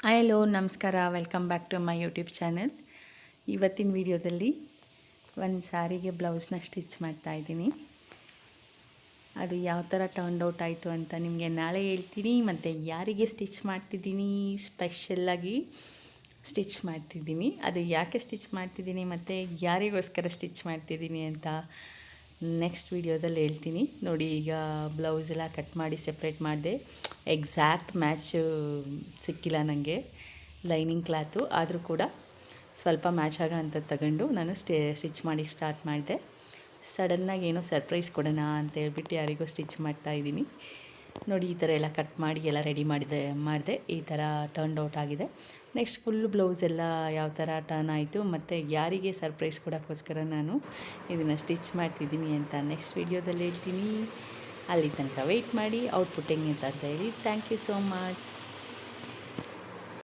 Hello ನಮಸ್ಕಾರ, welcome back to my YouTube channel. ಇವತ್ತಿನ ವಿಡಿಯೋದಲ್ಲಿ ಒಂದು ಸ್ಯಾರಿಗೆ ಬ್ಲೌಸ್ನ ಸ್ಟಿಚ್ ಮಾಡ್ತಾಯಿದ್ದೀನಿ. ಅದು ಯಾವ ಥರ ಟರ್ನ್ ಔಟ್ ಆಯಿತು ಅಂತ ನಿಮಗೆ ನಾಳೆ ಹೇಳ್ತೀನಿ. ಮತ್ತು ಯಾರಿಗೆ ಸ್ಟಿಚ್ ಮಾಡ್ತಿದ್ದೀನಿ, ಸ್ಪೆಷಲ್ಲಾಗಿ ಸ್ಟಿಚ್ ಮಾಡ್ತಿದ್ದೀನಿ, ಅದು ಯಾಕೆ ಸ್ಟಿಚ್ ಮಾಡ್ತಿದ್ದೀನಿ ಮತ್ತು ಯಾರಿಗೋಸ್ಕರ ಸ್ಟಿಚ್ ಮಾಡ್ತಿದ್ದೀನಿ ಅಂತ ನೆಕ್ಸ್ಟ್ ವೀಡಿಯೋದಲ್ಲಿ ಹೇಳ್ತೀನಿ. ನೋಡಿ, ಈಗ ಬ್ಲೌಸ್ ಎಲ್ಲ ಕಟ್ ಮಾಡಿ ಸೆಪ್ರೇಟ್ ಮಾಡಿದೆ. ಎಕ್ಸಾಕ್ಟ್ ಮ್ಯಾಚು ಸಿಕ್ಕಿಲ್ಲ ನನಗೆ ಲೈನಿಂಗ್ ಕ್ಲಾತು, ಆದರೂ ಕೂಡ ಸ್ವಲ್ಪ ಮ್ಯಾಚ್ ಆಗೋ ಅಂಥದ್ದು ತಗೊಂಡು ನಾನು ಸ್ಟಿಚ್ ಮಾಡಿ ಸ್ಟಾರ್ಟ್ ಮಾಡಿದೆ. ಸಡನ್ನಾಗಿ ಏನೋ ಸರ್ಪ್ರೈಸ್ ಕೊಡೋಣ ಅಂತ ಹೇಳ್ಬಿಟ್ಟು ಯಾರಿಗೋ ಸ್ಟಿಚ್ ಮಾಡ್ತಾಯಿದ್ದೀನಿ. ನೋಡಿ, ಈ ಥರ ಎಲ್ಲ ಕಟ್ ಮಾಡಿ ಎಲ್ಲ ರೆಡಿ ಮಾಡಿದೆ. ಈ ಥರ ಟರ್ನ್ ಔಟ್ ಆಗಿದೆ. ನೆಕ್ಸ್ಟ್ ಫುಲ್ ಬ್ಲೌಸ್ ಎಲ್ಲ ಯಾವ ಥರ ಟರ್ನ್ ಆಯಿತು ಮತ್ತು ಯಾರಿಗೆ ಸರ್ಪ್ರೈಸ್ ಕೊಡೋಕ್ಕೋಸ್ಕರ ನಾನು ಇದನ್ನು ಸ್ಟಿಚ್ ಮಾಡ್ತಿದ್ದೀನಿ ಅಂತ ನೆಕ್ಸ್ಟ್ ವೀಡಿಯೋದಲ್ಲಿ ಹೇಳ್ತೀನಿ. ಅಲ್ಲಿ ತನಕ ವೆಯ್ಟ್ ಮಾಡಿ ಔಟ್ಪುಟ್ ಹೆಂಗೆ ಅಂತ ಹೇಳಿ. Thank you so much.